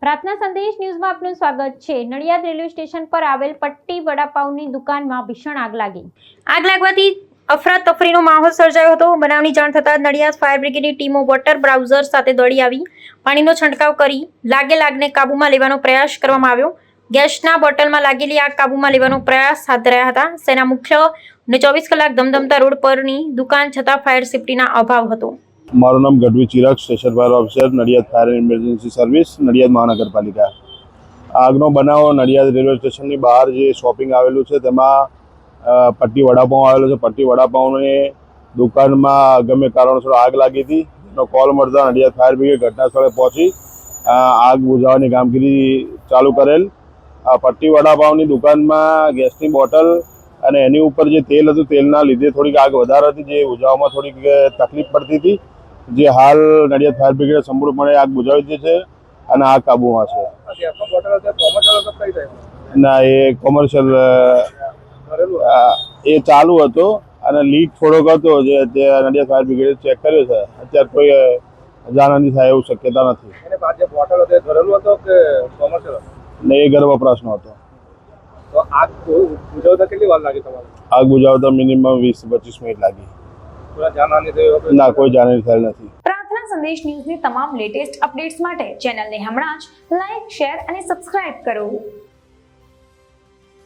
પ્રાર્થના સંદેશ ન્યૂઝમાં આપનું સ્વાગત છે। નડિયાદ રેલવે સ્ટેશન પર આવેલ પટ્ટી વડાપાઉંની દુકાનમાં ભીષણ આગ લાગી। આગ લાગવાથી અફરાતફરીનો માહોલ સર્જાયો હતો। બનાવની જાણ થતાં નડિયાદ ફાયર બ્રિગેડની ટીમો વોટર બ્રાઉઝર સાથે દોડી આવી પાણીનો છંટકાવ કરી આગને કાબૂમાં લેવાનો પ્રયાસ કરવામાં આવ્યો। ગેસના બોટલમાં લાગેલી આગ કાબૂમાં લેવાનો પ્રયાસ હાથ ધરાયા હતા। શહેરના મુખ્ય અને 24 કલાક ધમધમતા રોડ પરની દુકાન છતાં ફાયર સેફટીના અભાવ હતો। મારું નામ Gadhvi Chirag, station fire officer, Nadiad fire emergency service, Nadiad મહાનગરપાલિકા। આગનો બનાવ નડિયાદ રેલવે સ્ટેશનની બહાર જે શોપિંગ આવેલું છે તેમાં પટ્ટી વડાપાઉં આવેલો છે। પટ્ટી વડાપાઉંની દુકાનમાં ગમે કારણોસર આગ લાગી હતી। એનો કોલ મળતા નડિયાદ ફાયર બ્રિગેડ ઘટના સ્થળે પહોંચી આગ બુઝાવવાની કામગીરી ચાલુ કરેલ। પટ્ટી વડાપાઉંની દુકાનમાં ગેસની બોટલ અને એની ઉપર જે તેલ હતું તેલના લીધે થોડીક આગ વધારે હતી, જે બુઝાવવામાં થોડીક તકલીફ પડતી હતી, જે હાલ નડિયાદ ફાયર બ્રિગેડ સંપૂર્ણપણે આગ બુઝાવી દીધી છે અને આગ કાબૂમાં છે। ના, એ કોમર્શિયલ એ ચાલુ હતો અને લીક થોડોક હતો, જે નડિયાદ ફાયર બ્રિગેડે ચેક કર્યો છે। અત્યારે કોઈ જાનહાનિ થાય એવું શક્યતા નથી। ને એ ઘર વપરાશનો હતો। તો આગ બુઝાવતા કેટલી વાર લાગી તમારે? આગ બુઝાવતા મિનિમમ 20-25 મિનિટ લાગી। ના, કોઈ જાનહાનિ થયેલ નથી। પ્રાર્થના સંદેશ ન્યૂઝની તમામ લેટેસ્ટ અપડેટ્સ માટે ચેનલને હમણાં જ લાઈક, શેર અને સબસ્ક્રાઇબ કરો।